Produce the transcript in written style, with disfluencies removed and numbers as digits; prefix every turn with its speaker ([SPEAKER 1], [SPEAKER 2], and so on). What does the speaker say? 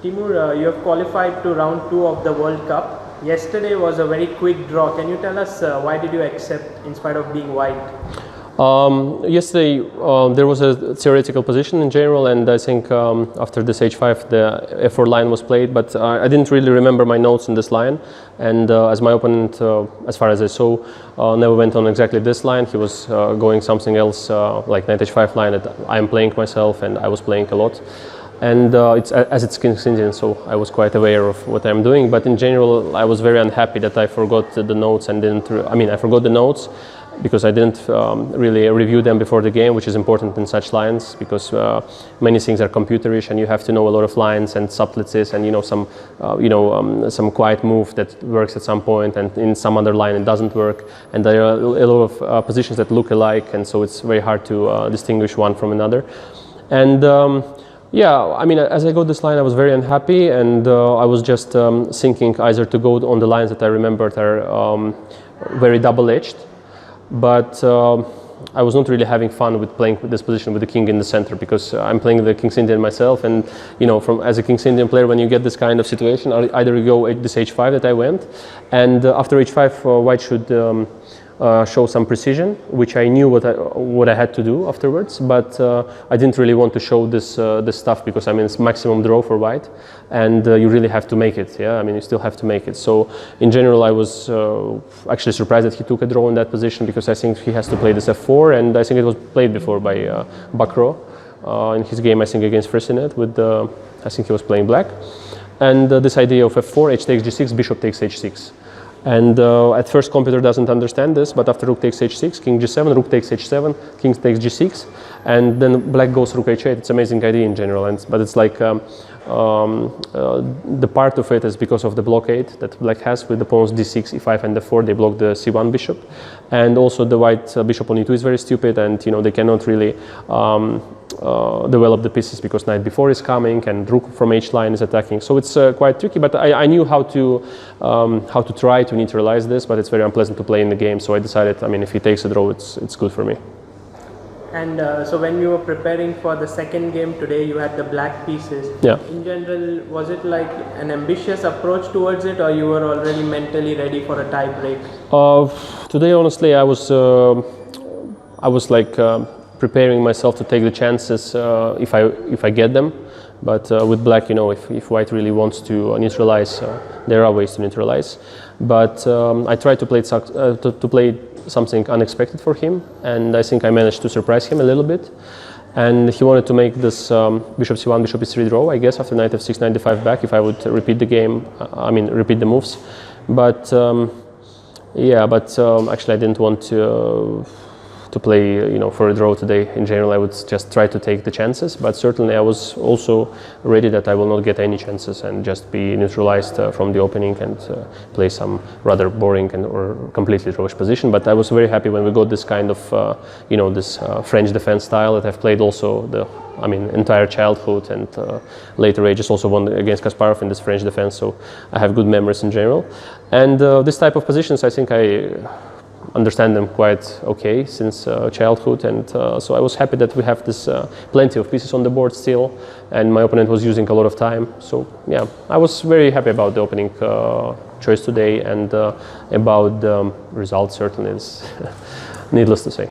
[SPEAKER 1] Teimour, you have qualified to round 2 of the World Cup. Yesterday was a very quick draw. Can you tell us why did you accept in spite of being white?
[SPEAKER 2] Yesterday there was a theoretical position in general, and I think after this H5 the F4 line was played, but I didn't really remember my notes in this line, and as my opponent, as far as I saw, never went on exactly this line. He was going something else, like Knight H5 line that I'm playing myself, and I was playing a lot. And it's King's Indian, so I was quite aware of what I'm doing. But in general, I was very unhappy that I forgot the notes and didn't. I forgot the notes because I didn't really review them before the game, which is important in such lines because many things are computerish, and you have to know a lot of lines and subtleties, and some quiet move that works at some point, and in some other line it doesn't work. And there are a lot of positions that look alike, and so it's very hard to distinguish one from another. And yeah, as I got this line, I was very unhappy, and I was just thinking either to go on the lines that I remembered are very double-edged, but I was not really having fun with playing this position with the king in the center, because I'm playing the King's Indian myself, and as a King's Indian player, when you get this kind of situation, either you go this H5 that I went, and after H5 white should show some precision, which I knew what I had to do afterwards, but I didn't really want to show this stuff because it's maximum draw for white, and you really have to make it. Yeah, you still have to make it. So in general, I was actually surprised that he took a draw in that position, because I think he has to play this F4, and I think it was played before by Bakro in his game, I think against Fresinet with I think he was playing black, and this idea of F4, H takes G6, Bishop takes H6. And at first computer doesn't understand this, but after rook takes h6, king g7, rook takes h7, king takes g6, and then black goes rook h8. It's an amazing idea in general, but it's like the part of it is because of the blockade that black has with the pawns d6, e5, and d4. They block the c1 bishop, and also the white bishop on e2 is very stupid, and they cannot really develop the pieces because knight b4 is coming and rook from h line is attacking. So it's quite tricky, but I knew how to try to neutralize this, but it's very unpleasant to play in the game. So I decided, if he takes a draw, it's good for me.
[SPEAKER 1] And so when you were preparing for the second game today, you had the black pieces.
[SPEAKER 2] Yeah.
[SPEAKER 1] In general, was it like an ambitious approach towards it, or you were already mentally ready for a tie break?
[SPEAKER 2] Today, honestly, I was like preparing myself to take the chances if I get them. But with black, if white really wants to neutralize, there are ways to neutralize. But I tried to play something unexpected for him, and I think I managed to surprise him a little bit. And he wanted to make this bishop c1, bishop e3 draw, I guess, after knight f6, knight d5 back, if I would repeat the game, repeat the moves. But actually I didn't want to play for a draw today. In general, I would just try to take the chances, but certainly I was also ready that I will not get any chances and just be neutralized from the opening and play some rather boring or completely drawish position. But I was very happy when we got this kind of this French defense style that I've played also the entire childhood, and later ages also won against Kasparov in this French defense, so I have good memories in general. And this type of positions, I think I understand them quite okay since childhood, and so I was happy that we have this plenty of pieces on the board still, and my opponent was using a lot of time. So yeah, I was very happy about the opening choice today, and about the result certainly is needless to say.